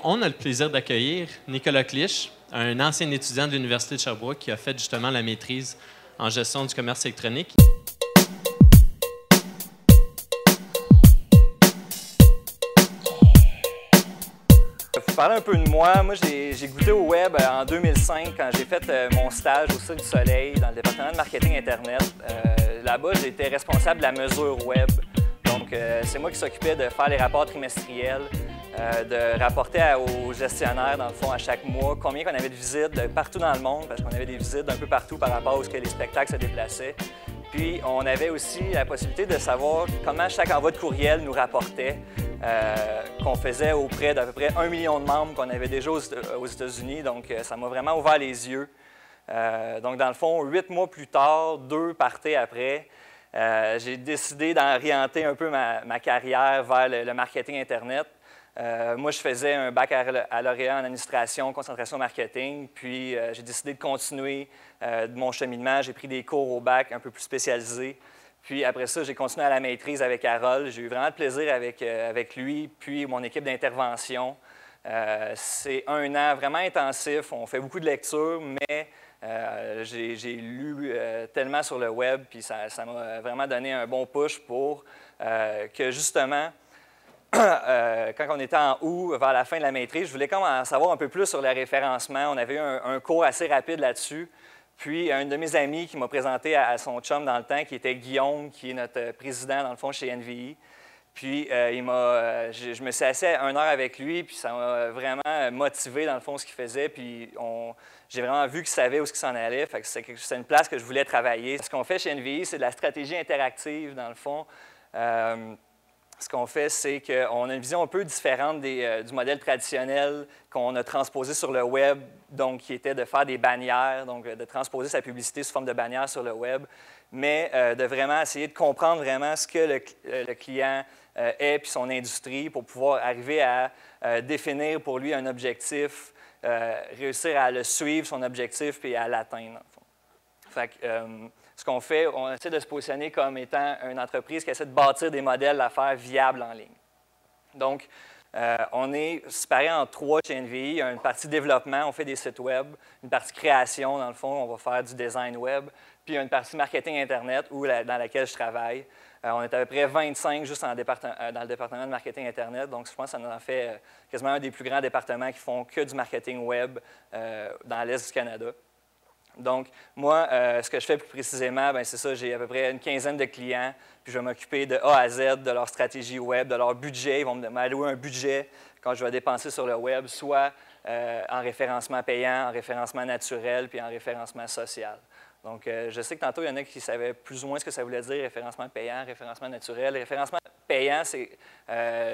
On a le plaisir d'accueillir Nicolas Clich, un ancien étudiant de l'Université de Sherbrooke qui a fait justement la maîtrise en gestion du commerce électronique. Pour vous parler un peu de moi, j'ai goûté au web en 2005 quand j'ai fait mon stage au Cirque du Soleil dans le département de marketing Internet. Là-bas, j'étais responsable de la mesure web. Donc, c'est moi qui s'occupais de faire les rapports trimestriels, de rapporter aux gestionnaires, dans le fond, à chaque mois, combien on avait de visites de partout dans le monde, parce qu'on avait des visites d'un peu partout par rapport à où les spectacles se déplaçaient. Puis, on avait aussi la possibilité de savoir comment chaque envoi de courriel nous rapportait, qu'on faisait auprès d'à peu près 1 million de membres qu'on avait déjà aux États-Unis. Donc, ça m'a vraiment ouvert les yeux. Donc, dans le fond, 8 mois plus tard, 2 parties après, j'ai décidé d'orienter un peu ma carrière vers le marketing Internet. Moi, je faisais un baccalauréat en administration, concentration marketing, puis j'ai décidé de continuer de mon cheminement. J'ai pris des cours au bac un peu plus spécialisés. Puis après ça, j'ai continué à la maîtrise avec Harold. J'ai eu vraiment de plaisir avec lui, puis mon équipe d'intervention. C'est un an vraiment intensif. On fait beaucoup de lectures, mais j'ai lu tellement sur le web, puis ça m'a vraiment donné un bon push pour que justement, quand on était en août, vers la fin de la maîtrise, je voulais comme en savoir un peu plus sur le référencement. On avait eu un cours assez rapide là-dessus. Puis, un de mes amis qui m'a présenté à son chum dans le temps, qui était Guillaume, qui est notre président, dans le fond, chez NVI. Puis, je me suis assis 1 heure avec lui, puis ça m'a vraiment motivé, dans le fond, ce qu'il faisait. Puis, j'ai vraiment vu qu'il savait où il s'en allait. Fait que c'est une place que je voulais travailler. Ce qu'on fait chez NVI, c'est de la stratégie interactive, dans le fond. Ce qu'on fait, c'est qu'on a une vision un peu différente du modèle traditionnel qu'on a transposé sur le web, donc qui était de faire des bannières, donc de transposer sa publicité sous forme de bannières sur le web, mais de vraiment essayer de comprendre vraiment ce que le client est puis son industrie pour pouvoir arriver à définir pour lui un objectif, réussir à le suivre, son objectif, puis à l'atteindre, dans le fond. Fait que, ce qu'on fait, on essaie de se positionner comme étant une entreprise qui essaie de bâtir des modèles d'affaires viables en ligne. Donc, on est séparé en 3 chez NVI. Il y a une partie développement, on fait des sites web, une partie création, dans le fond, on va faire du design web, puis il y a une partie marketing Internet dans laquelle je travaille. On est à peu près 25 juste dans le département de marketing Internet, donc je pense que ça nous en fait quasiment un des plus grands départements qui font que du marketing web dans l'Est du Canada. Donc, moi, ce que je fais plus précisément, c'est ça, j'ai à peu près une quinzaine de clients, puis je vais m'occuper de A à Z de leur stratégie web, de leur budget. Ils vont m'allouer un budget quand je vais dépenser sur le web, soit en référencement payant, en référencement naturel, puis en référencement social. Donc, je sais que tantôt, il y en a qui savaient plus ou moins ce que ça voulait dire, référencement payant, référencement naturel. Référencement payant, c'est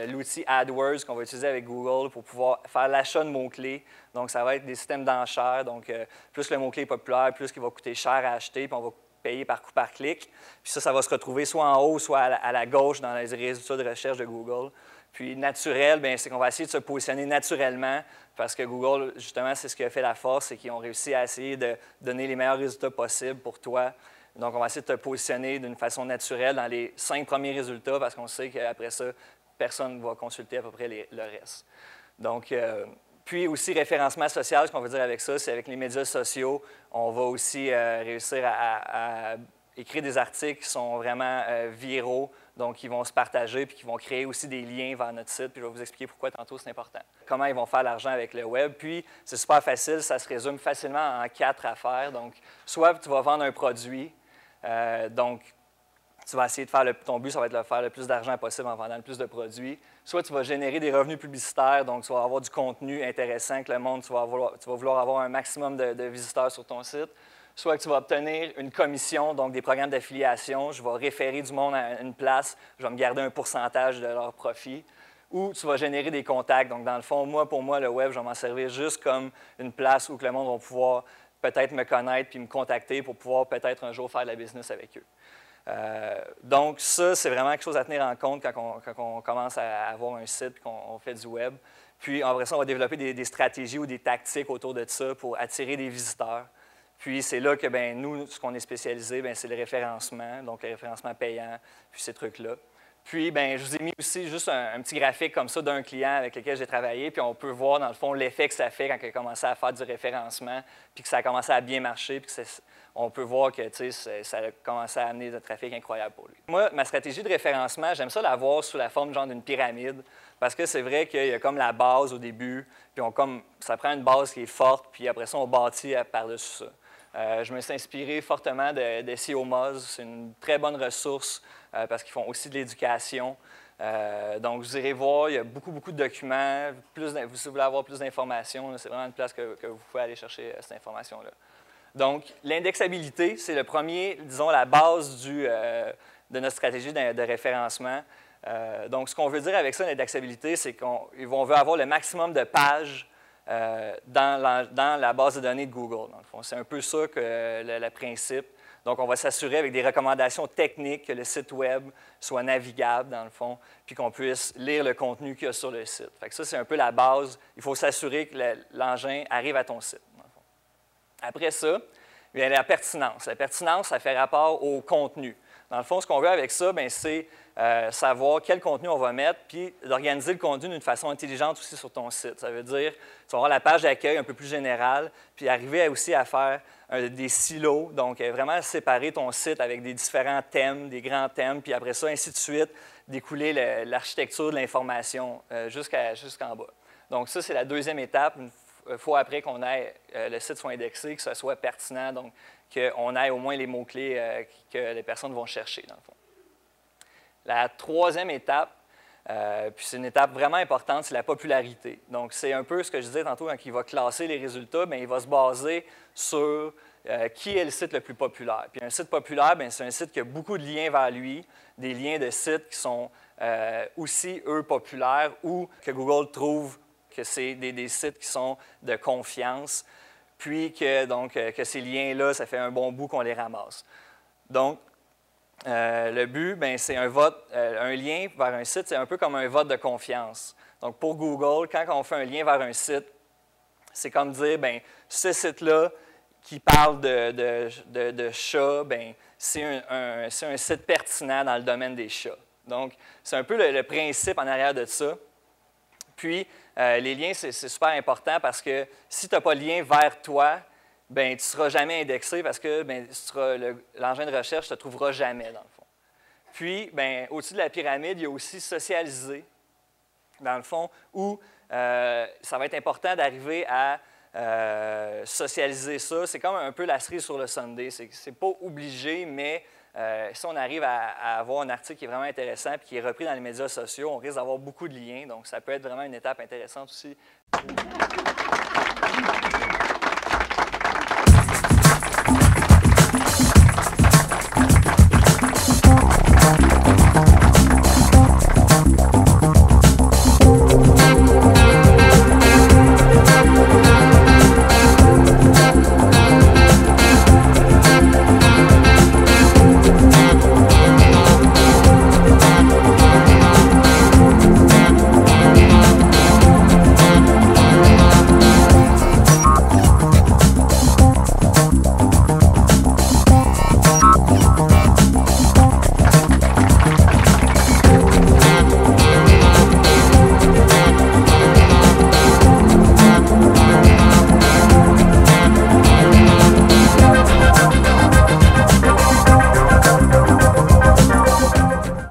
l'outil AdWords qu'on va utiliser avec Google pour pouvoir faire l'achat de mots-clés. Donc, ça va être des systèmes d'enchères. Donc, plus le mot-clé est populaire, plus il va coûter cher à acheter, puis on va payer par coup par clic. Puis ça va se retrouver soit en haut, soit à la gauche dans les résultats de recherche de Google. Puis naturel, c'est qu'on va essayer de se positionner naturellement parce que Google, justement, c'est ce qui a fait la force, c'est qu'ils ont réussi à essayer de donner les meilleurs résultats possibles pour toi. Donc, on va essayer de te positionner d'une façon naturelle dans les 5 premiers résultats parce qu'on sait qu'après ça, personne ne va consulter à peu près le reste. Donc, puis aussi, référencement social, ce qu'on veut dire avec ça, c'est avec les médias sociaux, on va aussi réussir à écrire des articles qui sont vraiment viraux, donc qui vont se partager puis qui vont créer aussi des liens vers notre site. Puis je vais vous expliquer pourquoi tantôt c'est important. Comment ils vont faire l'argent avec le web. Puis c'est super facile, ça se résume facilement en 4 affaires. Donc, soit tu vas vendre un produit, donc tu vas essayer de faire ton but, ça va être de faire le plus d'argent possible en vendant le plus de produits. Soit tu vas générer des revenus publicitaires, donc tu vas avoir du contenu intéressant que le monde, tu vas vouloir avoir un maximum de visiteurs sur ton site. Soit que tu vas obtenir une commission, donc des programmes d'affiliation. Je vais référer du monde à une place, je vais me garder un pourcentage de leur profit. Ou tu vas générer des contacts. Donc, dans le fond, pour moi, le web, je vais m'en servir juste comme une place où que le monde va pouvoir peut-être me connaître puis me contacter pour pouvoir peut-être un jour faire de la business avec eux. Donc, ça, c'est vraiment quelque chose à tenir en compte quand on commence à avoir un site et qu'on fait du web. Puis, après ça, on va développer des stratégies ou des tactiques autour de ça pour attirer des visiteurs. Puis, c'est là que nous, ce qu'on est spécialisé, c'est le référencement, donc le référencement payant, puis ces trucs-là. Puis, ben, je vous ai mis aussi juste un petit graphique comme ça d'un client avec lequel j'ai travaillé, puis on peut voir, dans le fond, l'effet que ça fait quand il a commencé à faire du référencement, puis que ça a commencé à bien marcher, puis on peut voir que ça a commencé à amener du trafic incroyable pour lui. Moi, ma stratégie de référencement, j'aime ça la voir sous la forme genre d'une pyramide, parce que c'est vrai qu'il y a comme la base au début, puis ça prend une base qui est forte, puis après ça, on bâtit par-dessus ça. Je me suis inspiré fortement de SEO Moz. C'est une très bonne ressource parce qu'ils font aussi de l'éducation. Donc, vous irez voir, il y a beaucoup de documents. Si vous voulez avoir plus d'informations, c'est vraiment une place que vous pouvez aller chercher cette information-là. Donc, l'indexabilité, c'est le premier, disons, la base de notre stratégie de référencement. Donc, ce qu'on veut dire avec ça, l'indexabilité, c'est qu'on veut avoir le maximum de pages dans la base de données de Google, dans le fond. C'est un peu ça que le principe. Donc, on va s'assurer avec des recommandations techniques que le site Web soit navigable, dans le fond, puis qu'on puisse lire le contenu qu'il y a sur le site. Fait que ça, c'est un peu la base. Il faut s'assurer que l'engin arrive à ton site, dans le fond. Après ça, il y a la pertinence. La pertinence, ça fait rapport au contenu. Dans le fond, ce qu'on veut avec ça, c'est savoir quel contenu on va mettre, puis d'organiser le contenu d'une façon intelligente aussi sur ton site. Ça veut dire, tu vas avoir la page d'accueil un peu plus générale, puis arriver aussi à faire des silos, donc vraiment séparer ton site avec des différents thèmes, des grands thèmes, puis après ça, ainsi de suite, découler l'architecture de l'information jusqu'en bas. Donc ça, c'est la deuxième étape, une fois après qu'on ait le site soit indexé, que ce soit pertinent, donc qu'on ait au moins les mots-clés que les personnes vont chercher, dans le fond. La troisième étape, puis c'est une étape vraiment importante, c'est la popularité. Donc, c'est un peu ce que je disais tantôt, quand il va classer les résultats, bien, il va se baser sur qui est le site le plus populaire. Puis un site populaire, bien, c'est un site qui a beaucoup de liens vers lui, des liens de sites qui sont aussi, eux, populaires ou que Google trouve que c'est des sites qui sont de confiance, puis que ces liens-là, ça fait un bon bout qu'on les ramasse. Donc, le but, c'est un vote, un lien vers un site, c'est un peu comme un vote de confiance. Donc, pour Google, quand on fait un lien vers un site, c'est comme dire, ce site-là qui parle de chats, c'est un site pertinent dans le domaine des chats. Donc, c'est un peu le principe en arrière de ça. Puis, les liens, c'est super important parce que si tu n'as pas de lien vers toi, tu ne seras jamais indexé parce que l'engin de recherche ne te trouvera jamais, dans le fond. Puis, au-dessus de la pyramide, il y a aussi socialiser, dans le fond, où ça va être important d'arriver à socialiser ça. C'est comme un peu la cerise sur le sundae. Ce n'est pas obligé, mais si on arrive à avoir un article qui est vraiment intéressant et qui est repris dans les médias sociaux, on risque d'avoir beaucoup de liens. Donc, ça peut être vraiment une étape intéressante aussi.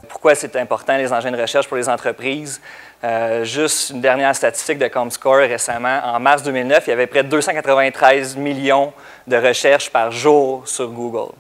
Pourquoi c'est important, les engins de recherche pour les entreprises? Juste une dernière statistique de Comscore récemment. En mars 2009, il y avait près de 293 millions de recherches par jour sur Google.